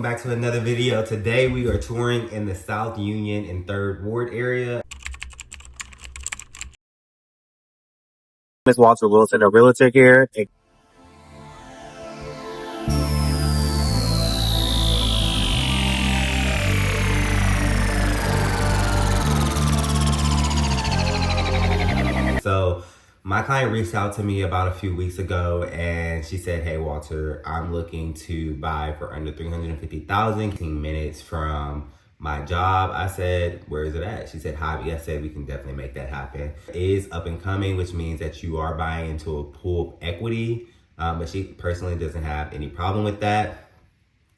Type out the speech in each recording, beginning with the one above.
Back to another video. Today we are touring in the South Union and 3rd Ward area. Ms. Walter Wilson, a realtor here. So my client reached out to me about a few weeks ago and she said, hey Walter, I'm looking to buy for under $350,000, 15 minutes from my job. I said, where is it at? She said, Javi. I said, we can definitely make that happen. It is up and coming, which means that you are buying into a pool of equity, but she personally doesn't have any problem with that.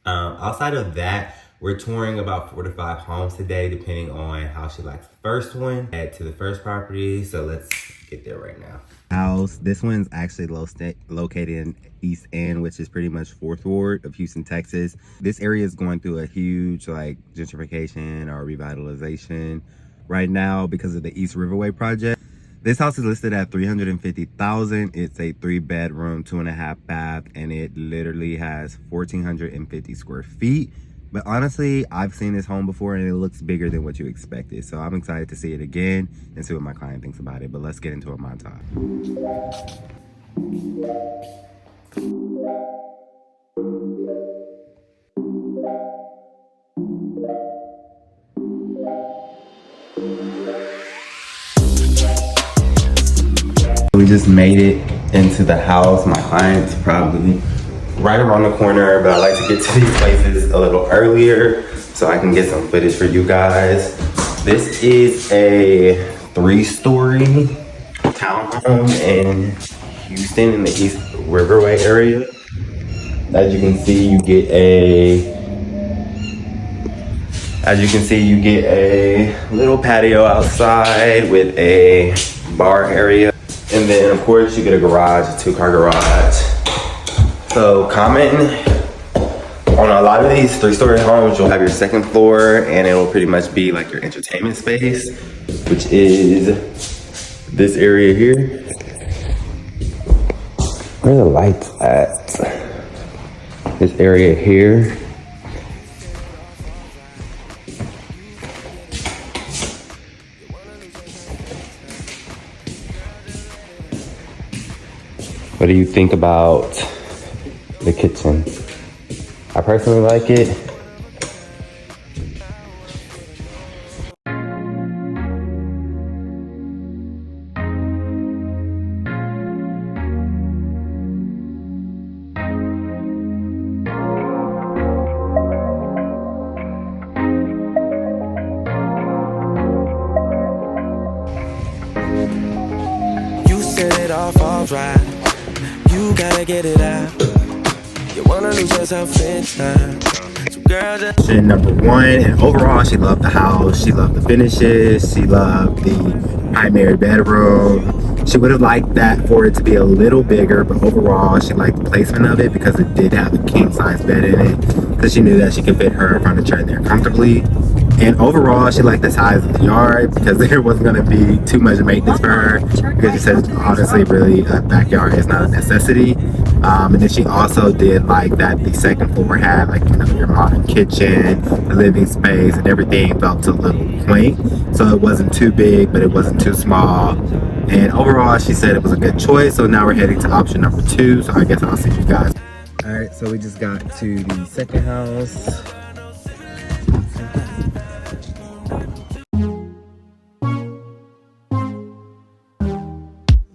Outside of that, we're touring about 4 to 5 homes today, depending on how she likes the first one. Head to the first property, so let's get there right now. House. This one's actually located in East End, which is pretty much 4th Ward of Houston, Texas. This area is going through a huge gentrification or revitalization right now because of the East Riverway project. This house is listed at $350,000. It's a 3-bedroom, 2.5 bath, and it literally has 1,450 square feet. But honestly, I've seen this home before and it looks bigger than what you expected. So I'm excited to see it again and see what my client thinks about it. But let's get into a montage. We just made it into the house. My client's probably right around the corner, but I like to get to these places a little earlier so I can get some footage for you guys. This is a 3-story townhome in Houston in the East Riverway area. As you can see, you get a little patio outside with a bar area. And then of course you get a garage, a 2-car garage. So common on a lot of these 3-story homes, you'll have your 2nd floor and it'll pretty much be like your entertainment space, which is this area here. Where are the lights at? This area here. What do you think about the kitchen? I personally like it. You set it off all right. You gotta get it out. You wanna lose yourself in time. So girl, just Number 1, and overall she loved the house. She loved the finishes. She loved the primary bedroom. She would have liked that for it to be a little bigger, but overall she liked the placement of it because it did have a king-size bed in it, because she knew that she could fit her furniture in there comfortably. And overall, she liked the size of the yard because there wasn't going to be too much maintenance for her, because she said honestly really a backyard is not a necessity. And then she also did like that the 2nd floor had your modern kitchen, the living space, and everything felt a little quaint. So it wasn't too big, but it wasn't too small. And overall, she said it was a good choice. So now we're heading to option number 2. So I guess I'll see you guys. All right, so we just got to the 2nd house.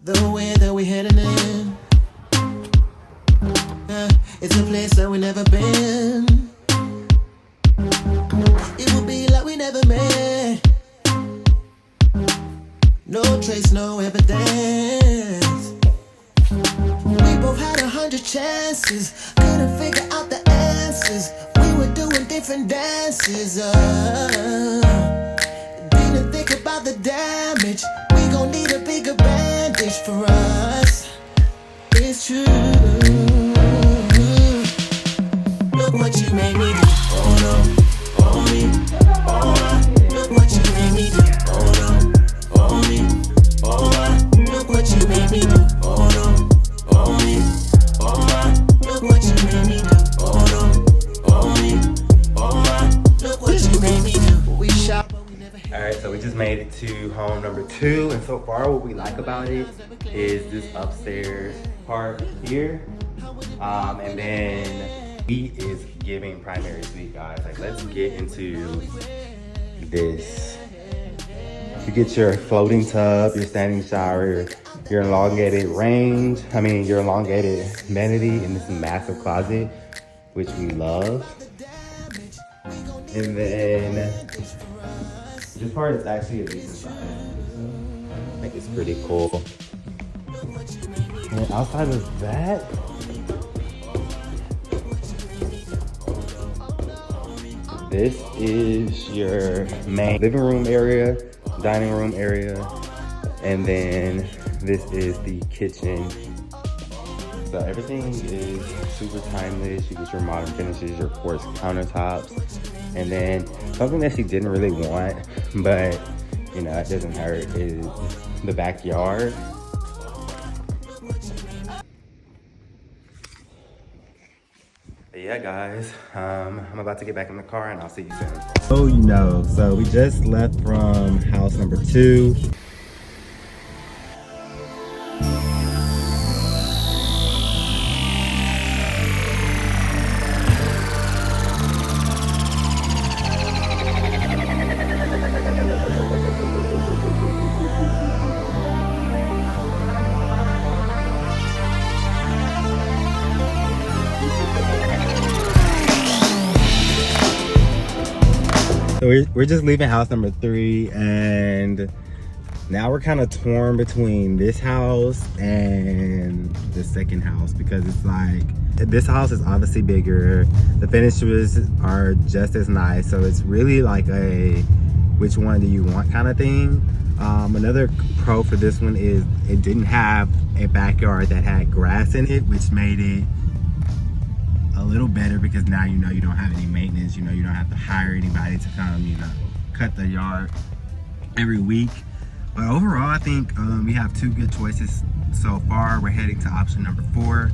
the way that we heading in. It's a place that we never been. It will be like we never met. No trace, no evidence. We both had 100 chances, couldn't figure out the answers. We were doing different dances. Didn't think about the damage. We gon' need a bigger bandage for us. It's true. Look what you made me do. Oh no, oh me, oh my. Look what you made me do. Oh no, oh me, oh my. Look what you made me do. Oh no, oh me, oh my. Look what you made me do. Oh no, oh me. Alright, so we just made it to home number 2, and so far what we like about it is this upstairs part here. And then he is giving primary suite, guys. Like, let's get into this. You get your floating tub, your standing shower, your elongated your elongated vanity in this massive closet, which we love. And then this part is actually a decent size. I think it's pretty cool. And outside of that, this is your main living room area, dining room area, and then this is the kitchen. So everything is super timeless. You get your modern finishes, your quartz countertops, and then something that she didn't really want, but you know, it doesn't hurt, is the backyard. But yeah, guys, I'm about to get back in the car and I'll see you soon. Oh, you know, so we just left from house number 2. So we're just leaving house number 3, and now we're kind of torn between this house and the second house, because it's like, this house is obviously bigger, the finishes are just as nice, so it's really like a which one do you want kind of thing. Another pro for this one is it didn't have a backyard that had grass in it, which made it a little better, because now you know you don't have any maintenance. You know, you don't have to hire anybody to come, you know, cut the yard every week. But overall, I think we have 2 good choices so far. We're heading to option number 4.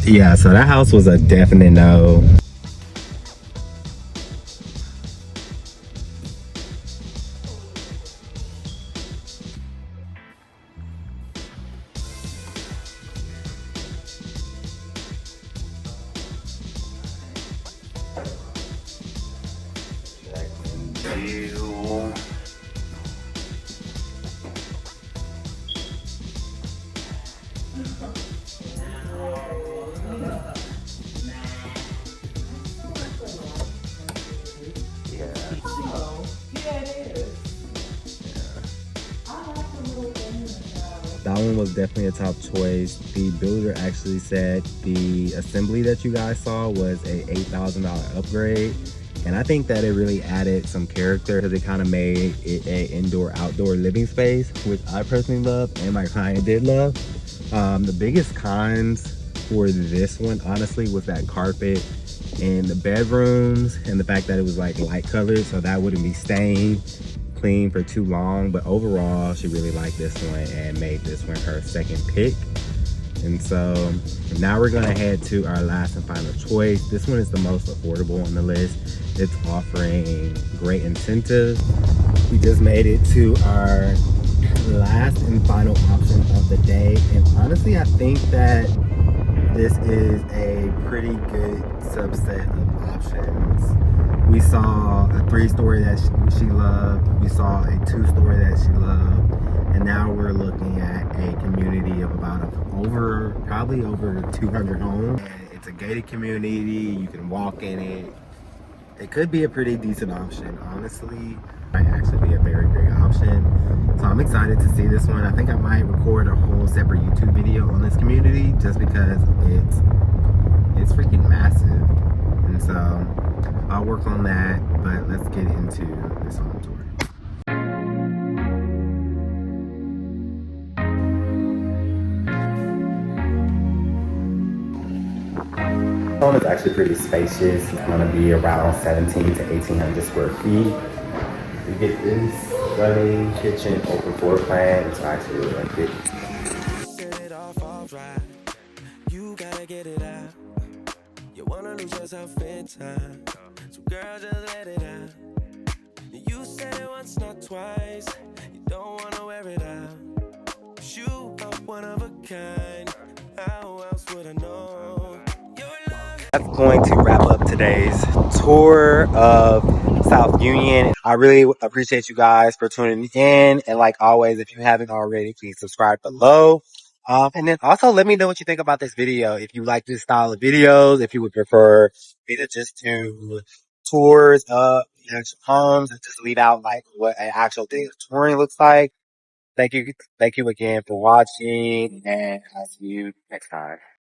Yeah, so that house was a definite no. That one was definitely a top choice. The builder actually said the assembly that you guys saw was a $8,000 upgrade. And I think that it really added some character, because it kind of made it an indoor-outdoor living space, which I personally love and my client did love. The biggest cons for this one, honestly, was that carpet in the bedrooms and the fact that it was like light colored, so that wouldn't be stained clean for too long. But overall, she really liked this one and made this one her second pick. And so now we're gonna head to our last and final choice. This one is the most affordable on the list. It's offering great incentives. We just made it to our last and final option of the day, and honestly, I think that this is a pretty good subset of options. We saw a 3-story that she loved, we saw a 2-story that she loved, and now we're looking at a community of about probably over 200 homes. And it's a gated community, you can walk in it. It could be a pretty decent option, honestly. Might actually be a very great option. So I'm excited to see this one. I think I might record a whole separate YouTube video on this community, just because it's freaking massive. And so I'll work on that, but let's get into this home tour. Home is actually pretty spacious. It's going to be around 17 to 1800 square feet. You get this running kitchen, open floor plan. It's actually really like it. Set it off all right. You gotta get it out. You wanna lose yourself in time. So girl, just let it out. You said it once, not twice. You don't wanna wear it out. You are one of a kind. How else would I know? Your love. That's going to wrap up today's tour of South Union. I really appreciate you guys for tuning in. And like always, if you haven't already, please subscribe below. And then also let me know what you think about this video. If you like this style of videos, if you would prefer me to just do tours of actual homes and just leave out like what an actual day of touring looks like. Thank you. Thank you again for watching, and I'll see you next time.